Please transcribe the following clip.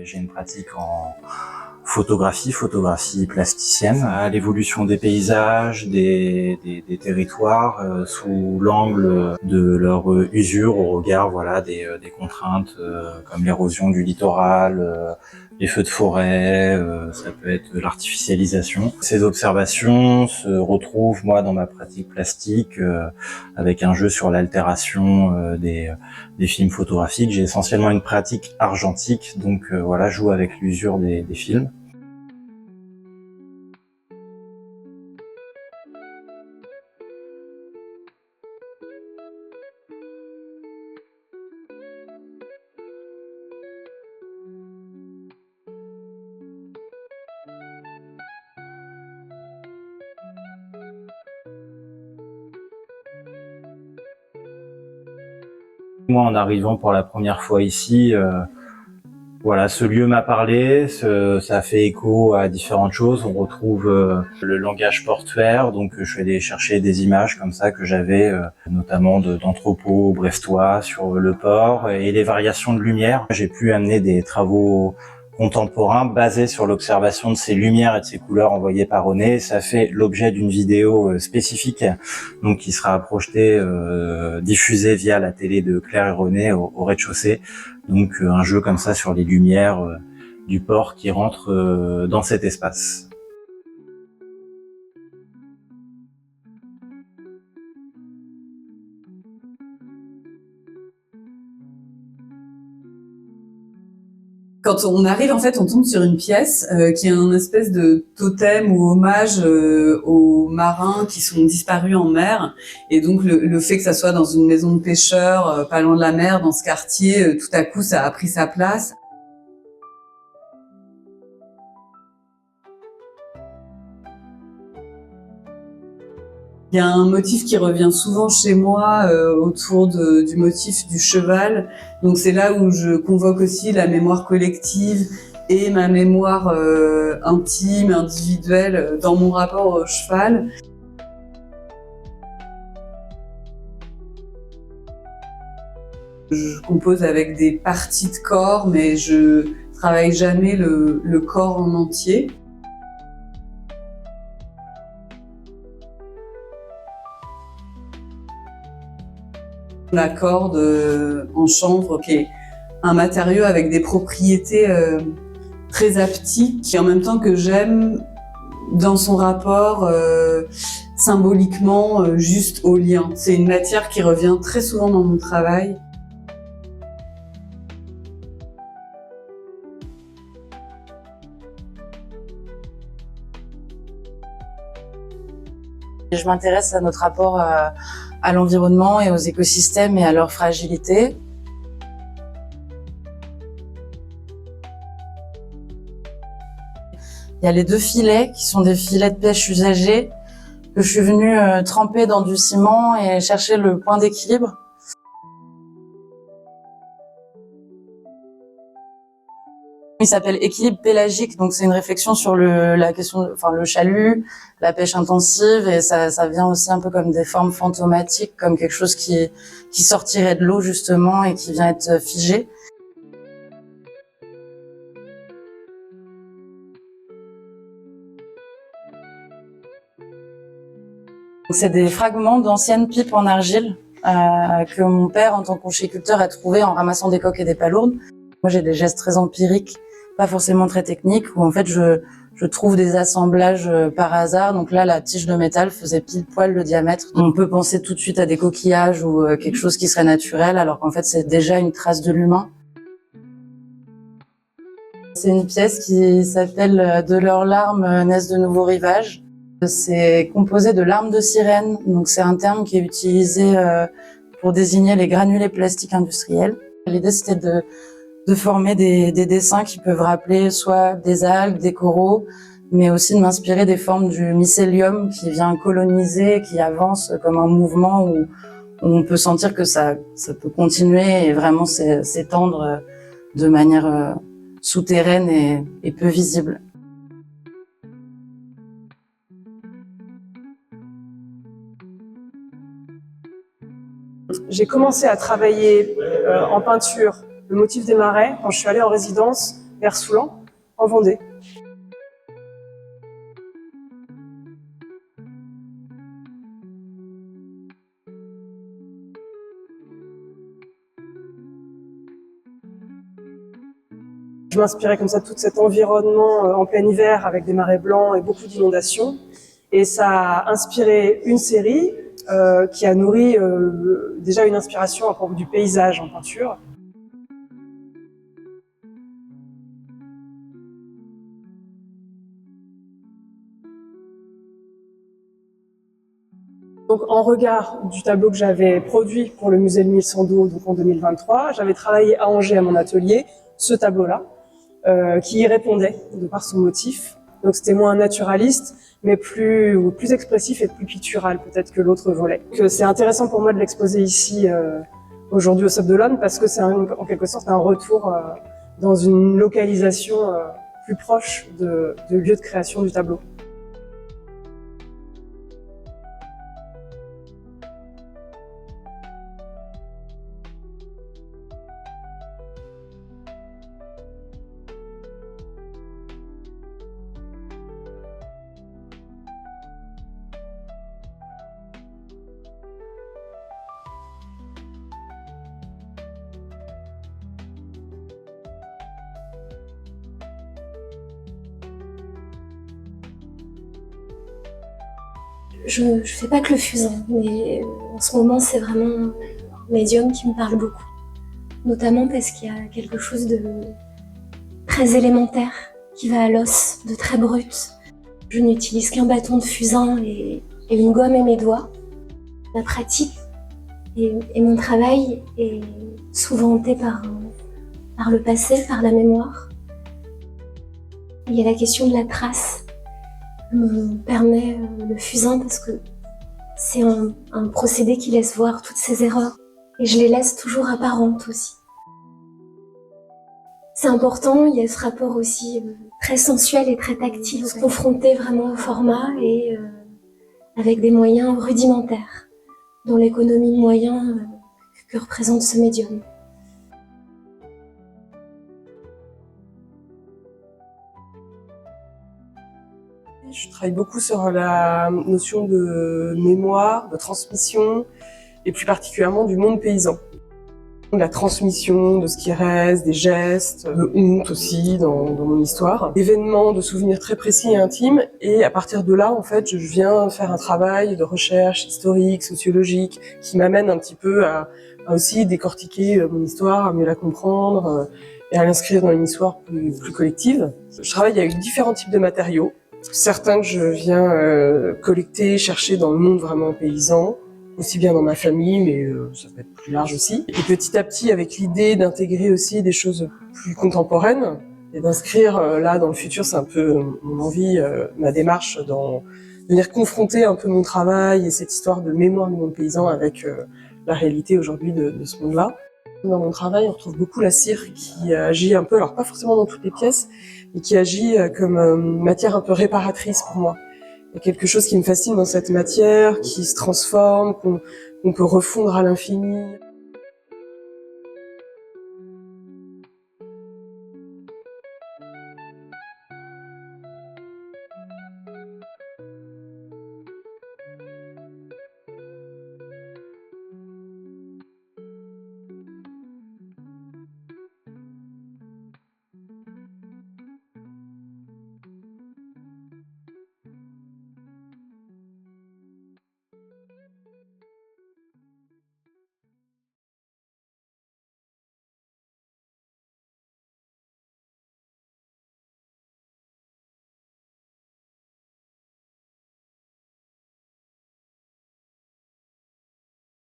J'ai une pratique en photographie plasticienne, à l'évolution des paysages, des territoires, sous l'angle de leur usure au regard des contraintes comme l'érosion du littoral, les feux de forêt, ça peut être l'artificialisation. Ces observations se retrouvent, moi, dans ma pratique plastique, avec un jeu sur l'altération des films photographiques. J'ai essentiellement une pratique argentique, donc voilà, je joue avec l'usure des films. Moi, en arrivant pour la première fois ici, voilà, ce lieu m'a parlé, ça fait écho à différentes choses. On retrouve le langage portuaire, donc je suis allé chercher des images comme ça que j'avais, notamment d'entrepôts brestois sur le port, et les variations de lumière. J'ai pu amener des travaux contemporains basés sur l'observation de ces lumières et de ces couleurs envoyées par René. Ça fait l'objet d'une vidéo spécifique, donc qui sera projetée, diffusée via la télé de Claire et René au rez-de-chaussée. Donc un jeu comme ça sur les lumières du port qui rentrent dans cet espace. Quand on arrive, en fait, on tombe sur une pièce qui est un espèce de totem ou hommage aux marins qui sont disparus en mer. Et donc, le fait que ça soit dans une maison de pêcheurs, pas loin de la mer, dans ce quartier, tout à coup, ça a pris sa place. Il y a un motif qui revient souvent chez moi autour du motif du cheval. Donc c'est là où je convoque aussi la mémoire collective et ma mémoire intime, individuelle dans mon rapport au cheval. Je compose avec des parties de corps, mais je travaille jamais le corps en entier. La corde en chanvre, qui est un matériau avec des propriétés très haptiques, qui en même temps que j'aime dans son rapport symboliquement juste au lien. C'est une matière qui revient très souvent dans mon travail. Je m'intéresse à notre rapport à l'environnement et aux écosystèmes et à leur fragilité. Il y a les 2 filets qui sont des filets de pêche usagés que je suis venue tremper dans du ciment et chercher le point d'équilibre. Il s'appelle équilibre pélagique, donc c'est une réflexion sur la question, le chalut, la pêche intensive, et ça vient aussi un peu comme des formes fantomatiques, comme quelque chose qui sortirait de l'eau justement et qui vient être figé. C'est des fragments d'anciennes pipes en argile que mon père, en tant que conchyliculteur, a trouvé en ramassant des coques et des palourdes. Moi, j'ai des gestes très empiriques, pas forcément très techniques, où en fait je trouve des assemblages par hasard. Donc là, la tige de métal faisait pile poil le diamètre. On peut penser tout de suite à des coquillages ou quelque chose qui serait naturel, alors qu'en fait c'est déjà une trace de l'humain. C'est une pièce qui s'appelle « De leurs larmes naissent de nouveaux rivages ». C'est composé de larmes de sirène, donc c'est un terme qui est utilisé pour désigner les granulés plastiques industriels. L'idée c'était de former des dessins qui peuvent rappeler soit des algues, des coraux, mais aussi de m'inspirer des formes du mycélium qui vient coloniser, qui avance comme un mouvement où on peut sentir que ça peut continuer et vraiment s'étendre de manière souterraine et peu visible. J'ai commencé à travailler en peinture le motif des marais quand je suis allée en résidence vers Soulan, en Vendée. Je m'inspirais comme ça de tout cet environnement en plein hiver avec des marais blancs et beaucoup d'inondations. Et ça a inspiré une série qui a nourri déjà une inspiration à propos du paysage en peinture. Donc, en regard du tableau que j'avais produit pour le musée de Mille-Sando donc en 2023, j'avais travaillé à Angers à mon atelier ce tableau-là, qui y répondait de par son motif. Donc c'était moins naturaliste, mais plus expressif et plus pictural peut-être que l'autre volet. C'est intéressant pour moi de l'exposer ici aujourd'hui au Sope d'Olonne parce que c'est en quelque sorte un retour dans une localisation plus proche du lieu de création du tableau. Je fais pas que le fusain, mais en ce moment c'est vraiment un médium qui me parle beaucoup. Notamment parce qu'il y a quelque chose de très élémentaire qui va à l'os, de très brut. Je n'utilise qu'un bâton de fusain et une gomme et mes doigts. Ma pratique et mon travail est souvent hanté par le passé, par la mémoire. Il y a la question de la trace. Me permet le fusain parce que c'est un procédé qui laisse voir toutes ces erreurs et je les laisse toujours apparentes aussi. C'est important, il y a ce rapport aussi très sensuel et très tactile, se confronter vraiment au format et avec des moyens rudimentaires dans l'économie de moyens que représente ce médium. Je travaille beaucoup sur la notion de mémoire, de transmission, et plus particulièrement du monde paysan. De la transmission de ce qui reste, des gestes, de honte aussi dans mon histoire, d'événements, de souvenirs très précis et intimes. Et à partir de là, en fait, je viens faire un travail de recherche historique, sociologique, qui m'amène un petit peu à aussi décortiquer mon histoire, à mieux la comprendre et à l'inscrire dans une histoire plus collective. Je travaille avec différents types de matériaux. Certains que je viens collecter, chercher dans le monde vraiment paysan, aussi bien dans ma famille, mais ça peut être plus large aussi. Et petit à petit, avec l'idée d'intégrer aussi des choses plus contemporaines et d'inscrire là dans le futur, c'est un peu mon envie, ma démarche, de venir confronter un peu mon travail et cette histoire de mémoire du monde paysan avec la réalité aujourd'hui de ce monde-là. Dans mon travail, on retrouve beaucoup la cire qui agit un peu, alors pas forcément dans toutes les pièces, mais qui agit comme matière un peu réparatrice pour moi. Il y a quelque chose qui me fascine dans cette matière, qui se transforme, qu'on peut refondre à l'infini.